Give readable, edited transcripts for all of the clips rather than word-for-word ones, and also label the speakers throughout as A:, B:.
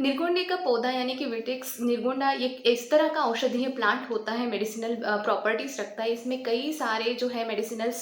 A: निर्गुंडी का पौधा यानी कि विटेक्स निर्गुंडा एक इस तरह का औषधीय प्लांट होता है, मेडिसिनल प्रॉपर्टीज रखता है। इसमें कई सारे जो है मेडिसिनल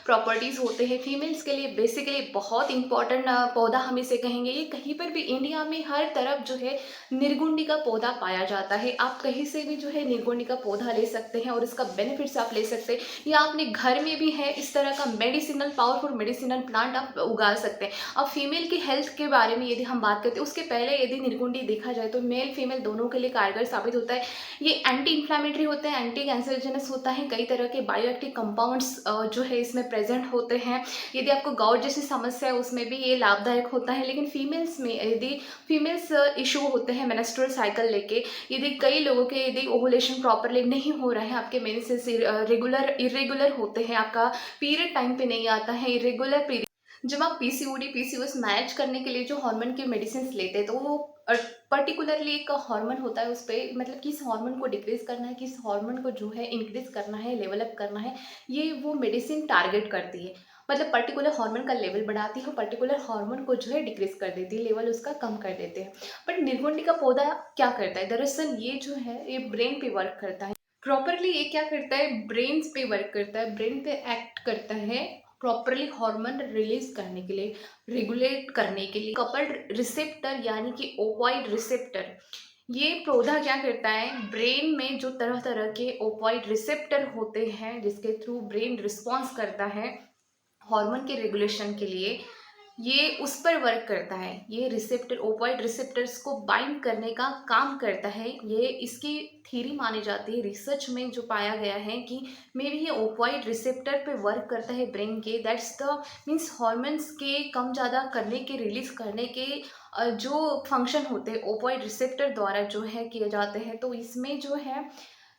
A: प्रॉपर्टीज होते हैं। फीमेल्स के लिए बेसिकली बहुत इंपॉर्टेंट पौधा हम इसे कहेंगे। ये कहीं पर भी इंडिया में हर तरफ जो है निर्गुंडी का पौधा पाया जाता है। आप कहीं से भी जो है निर्गुंडी का पौधा ले सकते हैं और इसका बेनिफिट्स आप ले सकते हैं, या अपने घर में भी है इस तरह का मेडिसिनल पावरफुल मेडिसिनल प्लांट आप उगा सकते हैं। अब फीमेल की हेल्थ के बारे में यदि हम बात करते हैं, उसके पहले यदि निर्गुंडी देखा जाए तो मेल फीमेल दोनों के लिए कारगर साबित होता है। ये एंटी इन्फ्लामेटरी होता है, एंटी कैंसरजेनस होता है। कई तरह के बायोएक्टिव कंपाउंड्स जो है इसमें प्रेजेंट होते हैं। यदि आपको गाउट जैसी समस्या है उसमें भी ये लाभदायक होता है। लेकिन फीमेल्स में यदि फीमेल्स इशू होते हैं मेंस्ट्रुअल साइकिल लेके, यदि कई लोगों के यदि ओवुलेशन प्रॉपरली नहीं हो रहा है, आपके मेंसेस रेगुलर इरेगुलर होते हैं, आपका पीरियड टाइम पे नहीं आता है, इरेगुलर पीरियड, जब आप पीसीओडी पीसीओएस मैनेज करने के लिए जो हार्मोन के मेडिसिन लेते हैं तो वो पर्टिकुलरली एक हार्मोन होता है, उस पर मतलब किस हार्मोन को डिक्रीज करना है, किस हार्मोन को जो है इंक्रीज करना है, लेवल अप करना है, ये वो मेडिसिन टारगेट करती है। मतलब पर्टिकुलर हार्मोन का लेवल बढ़ाती है, पर्टिकुलर हार्मोन को जो है डिक्रीज कर देती है, लेवल उसका कम कर देते हैं। बट निर्गुंडी का पौधा क्या करता है, दरअसल ये जो है ये ब्रेन पे वर्क करता है प्रॉपरली। ये क्या करता है, ब्रेन पे वर्क करता है, ब्रेन पे एक्ट करता है प्रॉपरली हार्मोन रिलीज करने के लिए, रेगुलेट करने के लिए। कपल्ड रिसेप्टर यानी कि ओपॉइड रिसेप्टर, ये पौधा क्या करता है, ब्रेन में जो तरह तरह के ओपॉइड रिसेप्टर होते हैं जिसके थ्रू ब्रेन रिस्पॉन्स करता है हार्मोन के रेगुलेशन के लिए, ये उस पर वर्क करता है। ये रिसेप्टर ओपॉइड रिसेप्टर्स को बाइंड करने का काम करता है। ये इसकी थ्योरी मानी जाती है, रिसर्च में जो पाया गया है कि मे बी ये ओपॉइड रिसेप्टर पे वर्क करता है ब्रेन के। दैट्स द मीन्स हॉर्मोन्स के कम ज़्यादा करने के, रिलीज करने के जो फंक्शन होते हैं ओपॉइड रिसेप्टर द्वारा जो है किए जाते हैं। तो इसमें जो है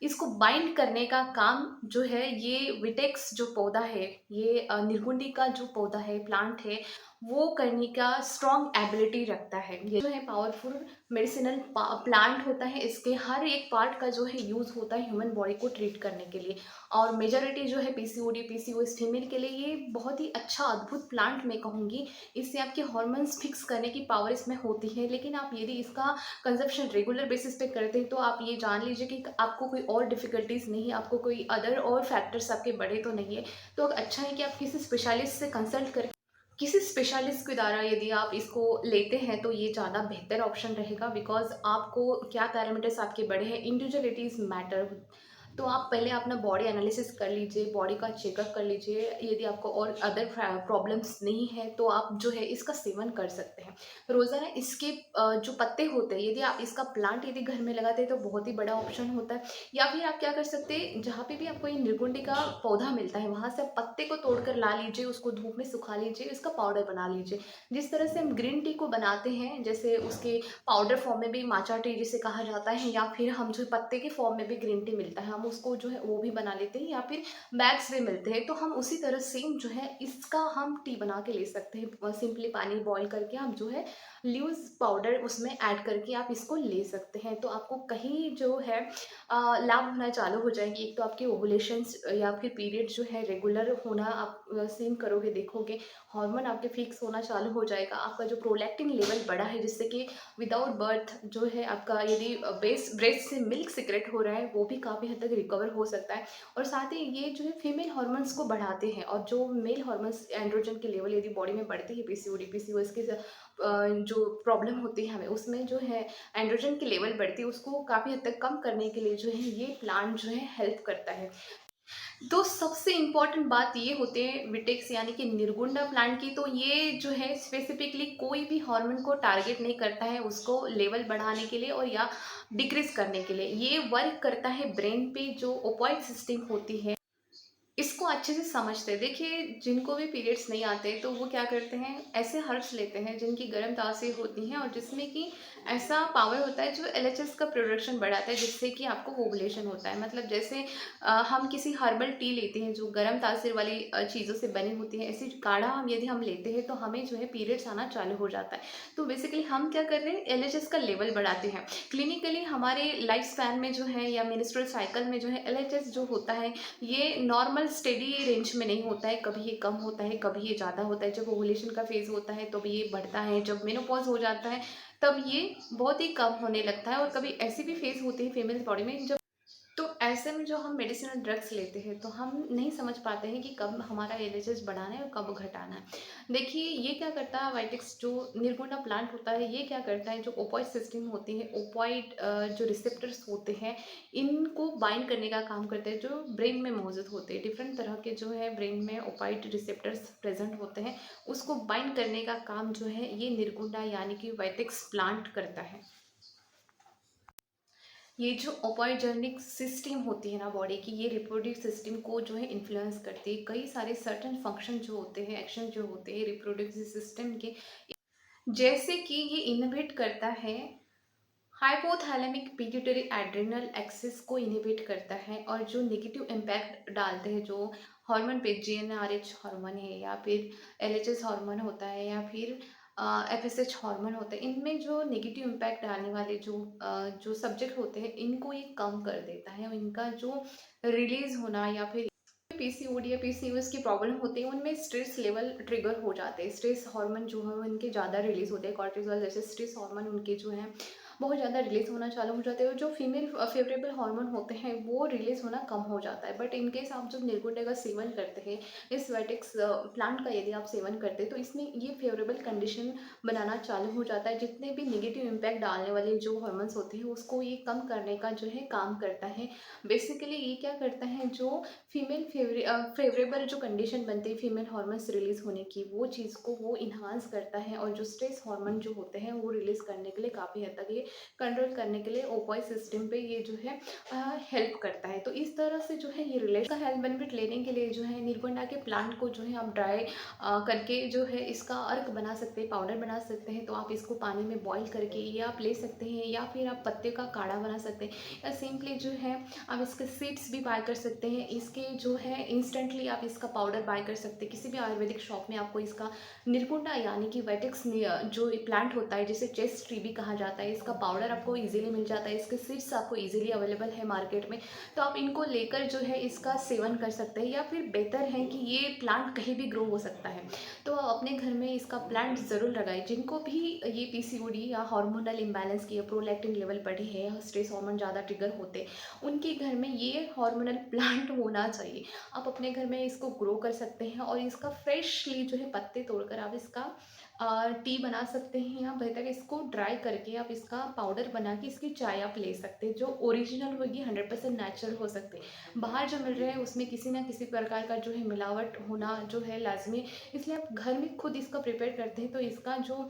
A: इसको बाइंड करने का काम जो है ये विटेक्स जो पौधा है, ये निर्गुंडी का जो पौधा है प्लांट है, वो करने का स्ट्रॉन्ग एबिलिटी रखता है। ये जो है पावरफुल मेडिसिनल प्लांट होता है। इसके हर एक पार्ट का जो है यूज़ होता है ह्यूमन बॉडी को ट्रीट करने के लिए। और मेजॉरिटी जो है पीसीओडी पीसीओएस फीमेल के लिए ये बहुत ही अच्छा अद्भुत प्लांट मैं कहूँगी। इससे आपके हॉर्मोन्स फिक्स करने की पावर इसमें होती है। लेकिन आप यदि इसका कंजप्शन रेगुलर बेसिस पे करते हैं तो आप ये जान लीजिए कि आपको कोई और डिफिकल्टीज नहीं है, आपको कोई अदर और फैक्टर्स आपके बड़े तो नहीं है। तो अच्छा है कि आप किसी स्पेशलिस्ट से कंसल्ट करके, किसी स्पेशलिस्ट के द्वारा यदि आप इसको लेते हैं तो ये ज़्यादा बेहतर ऑप्शन रहेगा। बिकॉज आपको क्या पैरामीटर्स आपके बड़े हैं, इंडिविजुअलिटीज मैटर। तो आप पहले अपना बॉडी एनालिसिस कर लीजिए, बॉडी का चेकअप कर लीजिए। यदि आपको और अदर प्रॉब्लम्स नहीं है तो आप जो है इसका सेवन कर सकते हैं रोज़ाना। इसके जो पत्ते होते हैं, यदि आप इसका प्लांट यदि घर में लगाते हैं तो बहुत ही बड़ा ऑप्शन होता है। या फिर आप क्या कर सकते हैं, जहाँ पे भी आपको ये निर्गुंडी का पौधा मिलता है वहाँ से आप पत्ते को तोड़कर ला लीजिए, उसको धूप में सुखा लीजिए, इसका पाउडर बना लीजिए। जिस तरह से हम ग्रीन टी को बनाते हैं, जैसे उसके पाउडर फॉर्म में भी माचा टी जिसे कहा जाता है, या फिर हम जो पत्ते के फॉर्म में भी ग्रीन टी मिलता है, हम उसको जो है वो भी बना लेते हैं, या फिर बैग्स भी मिलते हैं। तो हम उसी तरह सेम जो है इसका हम टी बना के ले सकते हैं। सिंपली पानी बॉईल करके हम जो है ल्यूज पाउडर उसमें ऐड करके आप इसको ले सकते हैं। तो आपको कहीं जो है लाभ होना चालू हो जाएंगे। एक तो आपके ओवुलेशंस या फिर पीरियड जो है रेगुलर होना आप सीन करोगे, देखोगे, हार्मोन आपके फिक्स होना चालू हो जाएगा, आपका जो प्रोलैक्टिन लेवल बढ़ा है जिससे कि विदाउट बर्थ जो है आपका यदि ब्रेस्ट से मिल्क सिक्रेट हो रहा है वो भी काफ़ी हद तक रिकवर हो सकता है। और साथ ही ये जो है फीमेल हार्मोन्स को बढ़ाते हैं। और जो मेल हार्मोन्स एंड्रोजन के लेवल यदि बॉडी में बढ़ती है, पीसीओडी पीसीओएस के जो प्रॉब्लम होती है हमें, उसमें जो है एंड्रोजन की लेवल बढ़ती है, उसको काफ़ी हद तक कम करने के लिए जो है ये प्लांट जो है हेल्प करता है। तो सबसे इम्पॉर्टेंट बात ये होती है विटेक्स यानी कि निर्गुंडा प्लांट की, तो ये जो है स्पेसिफिकली कोई भी हार्मोन को टारगेट नहीं करता है उसको लेवल बढ़ाने के लिए और या डिक्रीज करने के लिए। ये वर्क करता है ब्रेन पे जो ओपॉइड सिस्टम होती है, इसको अच्छे से समझते हैं। देखिए, जिनको भी पीरियड्स नहीं आते तो वो क्या करते हैं, ऐसे हर्ब्स लेते हैं जिनकी गर्म तासीर होती हैं और जिसमें कि ऐसा पावर होता है जो एलएचएस का प्रोडक्शन बढ़ाता है, जिससे कि आपको ओवुलेशन होता है। मतलब जैसे हम किसी हर्बल टी लेते हैं जो गर्म तासीर वाली चीज़ों से बनी होती है, ऐसी काढ़ा हम यदि हम लेते हैं तो हमें जो है पीरियड्स आना चालू हो जाता है। तो बेसिकली हम क्या कर रहे हैं, एलएचएस का लेवल बढ़ाते हैं। क्लिनिकली हमारे लाइफ स्पैन में जो है या मिनिस्ट्रल साइकिल में जो है एलएचएस जो होता है ये नॉर्मल नॉर्मल स्टेडी रेंज में नहीं होता है, कभी ये कम होता है, कभी ये ज़्यादा होता है। जब ओवुलेशन का फेज़ होता है तब ये बढ़ता है, जब मेनोपॉज़ हो जाता है तब ये बहुत ही कम होने लगता है। और कभी ऐसी भी फेज़ होती है फीमेल बॉडी में जब, तो ऐसे में जो हम मेडिसिनल ड्रग्स लेते हैं तो हम नहीं समझ पाते हैं कि कब हमारा एलएचएस बढ़ाना है और कब घटाना है। देखिए ये क्या करता है, वाइटेक्स जो निर्गुंडा प्लांट होता है ये क्या करता है, जो ओपॉइड सिस्टम होती है, ओपॉइड जो रिसेप्टर्स होते हैं इनको बाइंड करने का काम करते हैं, जो ब्रेन में मौजूद होते हैं। डिफरेंट तरह के जो है ब्रेन में ओपॉइड रिसेप्टर्स प्रेजेंट होते हैं, उसको बाइंड करने का काम जो है ये निर्गुंडा यानी कि वाइटेक्स प्लांट करता है। ये जो ओपॉइडर्निक सिस्टम होती है ना बॉडी की, ये रिप्रोडक्टिव सिस्टम को जो है इन्फ्लुएंस करती है। कई सारे सर्टन फंक्शन जो होते हैं, एक्शन जो होते हैं रिप्रोडक्टिव सिस्टम के, जैसे कि ये इनहिबिट करता है हाइपोथैलेमिक पिट्यूटरी एड्रिनल एक्सिस को इनहिबिट करता है, और जो नेगेटिव इम्पैक्ट डालते हैं जो हार्मोन पे, जीएनआरएच हार्मोन है या फिर एलएचएस हार्मोन होता है या फिर एफएसएच हार्मोन होता है, इनमें जो नेगेटिव इम्पैक्ट डालने वाले जो सब्जेक्ट होते हैं इनको ये कम कर देता है, और इनका जो रिलीज होना या फिर पीसीओडी या पीसीओएस की प्रॉब्लम होती है उनमें स्ट्रेस लेवल ट्रिगर हो जाते हैं। स्ट्रेस हार्मोन जो है उनके ज़्यादा रिलीज होते हैं, कॉर्टिसोल जैसे स्ट्रेस हार्मोन उनके जो है बहुत ज़्यादा रिलीज होना चालू हो जाते हैं, और जो फीमेल फेवरेबल हार्मोन होते हैं वो रिलीज होना कम हो जाता है। बट इनकेस आप जब निर्गुंडे का सेवन करते हैं, इस वेटेक्स प्लांट का यदि आप सेवन करते हैं तो इसमें ये फेवरेबल कंडीशन बनाना चालू हो जाता है। जितने भी नेगेटिव इम्पैक्ट डालने वाले जो हार्मोन्स होते हैं उसको ये कम करने का जो है काम करता है। बेसिकली ये क्या करता है, जो फीमेल फेवरेबल जो कंडीशन बनती है फीमेल हार्मोन्स रिलीज होने की, वो चीज़ को वो इन्हांस करता है, और जो स्ट्रेस हार्मोन जो होते हैं वो रिलीज करने के लिए काफ़ी हद तक ये कंट्रोल करने के लिए ओपॉइड सिस्टम पे ये जो है हेल्प करता है। तो इस तरह से जो है ये रिलेशन का हेल्थ बेनिफिट लेने के लिए जो है निर्गुंडा के प्लांट को जो है आप ड्राई करके जो है इसका अर्क बना सकते हैं, पाउडर बना सकते हैं। तो आप इसको पानी में बॉईल करके ये आप ले सकते हैं, या फिर आप पत्ते का काढ़ा बना सकते हैं, या सिंपली जो है आप इसके सीड्स भी बाय कर सकते हैं। इसके जो है इंस्टेंटली आप इसका पाउडर बाय कर सकते हैं किसी भी आयुर्वेदिक शॉप में। आपको इसका निर्गुंडा यानी कि वेटेक्स जो प्लांट होता है जिसे चेस्ट ट्री भी कहा जाता है, इसका पाउडर आपको इजीली मिल जाता है, इसके सीड्स आपको इजीली अवेलेबल है मार्केट में। तो आप इनको लेकर जो है इसका सेवन कर सकते हैं, या फिर बेहतर है कि ये प्लांट कहीं भी ग्रो हो सकता है, तो आप अपने घर में इसका प्लांट ज़रूर लगाएं। जिनको भी ये पीसीओडी या हार्मोनल इम्बैलेंस की प्रोलैक्टिन लेवल बढ़े है या स्ट्रेस हार्मोन ज़्यादा ट्रिगर होते, उनके घर में ये हार्मोनल प्लांट होना चाहिए। आप अपने घर में इसको ग्रो कर सकते हैं, और इसका फ्रेशली जो है पत्ते तोड़कर आप इसका टी बना सकते हैं, या बेहतर इसको ड्राई करके आप इसका पाउडर बना के इसकी चाय आप ले सकते हैं, जो ओरिजिनल होगी, 100% नेचुरल हो सकते हैं। बाहर जो मिल रहे हैं उसमें किसी ना किसी प्रकार का जो है मिलावट होना जो है लाजमी है। इसलिए आप घर में खुद इसका प्रिपेयर करते हैं तो इसका जो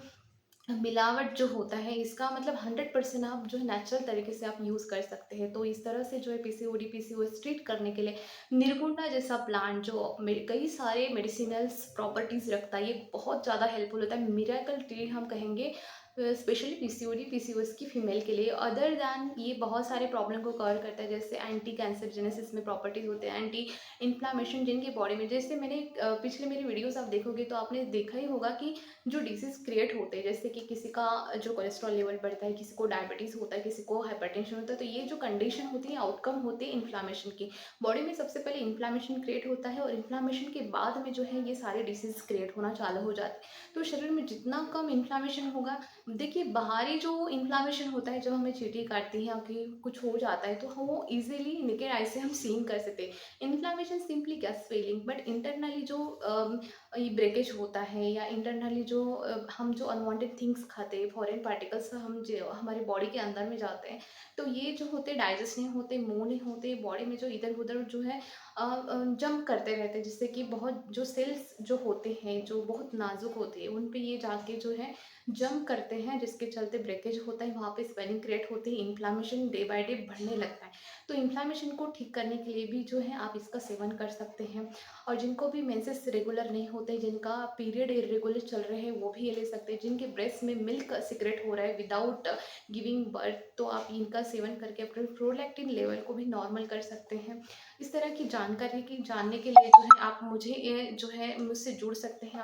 A: मिलावट जो होता है इसका मतलब 100% आप जो है नेचुरल तरीके से आप यूज़ कर सकते हैं। तो इस तरह से जो है पीसीओडी पीसीओएस ट्रीट करने के लिए निर्गुंडा जैसा प्लांट जो कई सारे मेडिसिनल्स प्रॉपर्टीज़ रखता है, ये बहुत ज़्यादा हेल्पफुल होता है। मिरेकल ट्री हम कहेंगे स्पेशली पीसीओडी पीसीओएस की फीमेल के लिए। अदर दैन ये बहुत सारे प्रॉब्लम को कवर करता है, जैसे एंटी कैंसरजेनेसिस में प्रॉपर्टीज होते हैं, एंटी इन्फ्लामेशन जिनकी बॉडी में, जैसे मैंने पिछले मेरी वीडियोस आप देखोगे तो आपने देखा ही होगा कि जो डिसीज़ क्रिएट होते हैं, जैसे कि किसी का जो कोलेस्ट्रॉल लेवल बढ़ता है, किसी को डायबिटीज़ होता है, किसी को हाइपरटेंशन होता है, तो ये जो कंडीशन होती है आउटकम होती है इन्फ्लामेशन की। बॉडी में सबसे पहले इन्फ्लामेशन क्रिएट होता है, और इन्फ्लामेशन के बाद में जो है ये सारे डिसीज़ क्रिएट होना चालू हो जाते हैं। तो शरीर में जितना कम इन्फ्लामेशन होगा, देखिए बाहरी जो इन्फ्लामेशन होता है जब हमें चींटी काटती है या कि कुछ हो जाता है तो हम वो इजीली नेकेड आई से हम सीन कर सकते हैं। इन्फ्लामेशन सिंपली क्या स्वेलिंग, बट इंटरनली जो ये ब्रेकेज होता है, या इंटरनली जो हम जो अनवांटेड थिंग्स खाते हैं, फॉरेन पार्टिकल्स हम जो हमारे बॉडी के अंदर में जाते हैं, तो ये जो होते डाइजेस्ट नहीं होते, मूव नहीं होते, बॉडी में जो इधर उधर जो है जंप करते रहते हैं, जिससे कि बहुत जो सेल्स जो होते हैं जो बहुत नाजुक होते हैं उन पे ये जाके जो है जंप करते हैं, जिसके चलते ब्रेकेज होता है, वहाँ पे स्वेलिंग क्रिएट होती है, इन्फ्लामेशन डे बाय डे बढ़ने लगता है। तो इन्फ्लामेशन को ठीक करने के लिए भी जो है आप इसका सेवन कर सकते हैं। और जिनको भी मेंसेस रेगुलर नहीं होते, जिनका पीरियड इरेगुलर चल रहे हैं, वो भी ये ले सकते हैं। जिनके ब्रेस्ट में मिल्क सीक्रेट हो रहा है विदाउट गिविंग बर्थ, तो आप इनका सेवन करके अपने प्रोलैक्टिन लेवल को भी नॉर्मल कर सकते हैं। इस तरह की जानकारी की जानने के लिए जो है आप मुझे जो है मुझसे जुड़ सकते हैं।